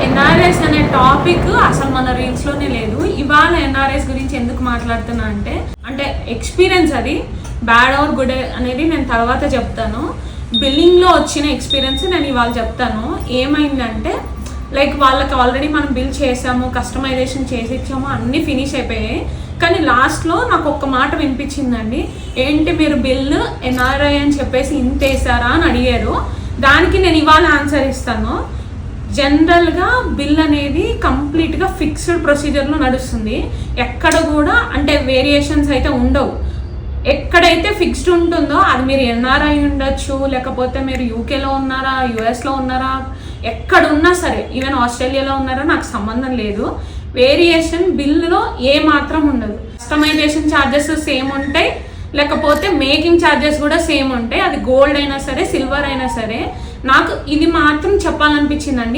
NRS అనే topic అసలు మన రీల్స్లోనే లేదు. ఇవాళ ఎన్ఆర్ఎస్ గురించి ఎందుకు మాట్లాడుతున్నా అంటే ఎక్స్పీరియన్స్, అది బ్యాడ్ ఆర్ గుడ్ అనేది నేను తర్వాత చెప్తాను. బిల్లింగ్లో వచ్చిన ఎక్స్పీరియన్స్ నేను ఇవాళ చెప్తాను. ఏమైందంటే లైక్ వాళ్ళకి ఆల్రెడీ మనం బిల్ చేసాము, కస్టమైజేషన్ చేసి ఇచ్చాము, అన్నీ ఫినిష్ అయిపోయాయి. కానీ లాస్ట్లో నాకు ఒక్క మాట వినిపించిందండి, ఏంటి మీరు బిల్ ఎన్ఆర్ఐ అని చెప్పేసి ఇంత వేసారా అని అడిగారు. దానికి నేను ఇవాళ ఆన్సర్ ఇస్తాను. జనరల్గా బిల్ అనేది కంప్లీట్గా ఫిక్స్డ్ ప్రొసీజర్లో నడుస్తుంది. ఎక్కడ కూడా అంటే వేరియేషన్స్ అయితే ఉండవు. ఎక్కడైతే ఫిక్స్డ్ ఉంటుందో అది మీరు ఎన్ఆర్ఐ ఉండొచ్చు, లేకపోతే మీరు యూకేలో ఉన్నారా, యుఎస్లో ఉన్నారా, ఎక్కడున్నా సరే, ఈవెన్ ఆస్ట్రేలియాలో ఉన్నారా, నాకు సంబంధం లేదు. వేరియేషన్ బిల్లులో ఏ మాత్రం ఉండదు. కస్టమైజేషన్ ఛార్జెస్ సేమ్ ఉంటాయి, లేకపోతే మేకింగ్ ఛార్జెస్ కూడా సేమ్ ఉంటాయి. అది గోల్డ్ అయినా సరే, సిల్వర్ అయినా సరే. నాకు ఇది మాత్రం చెప్పాలనిపించిందండి.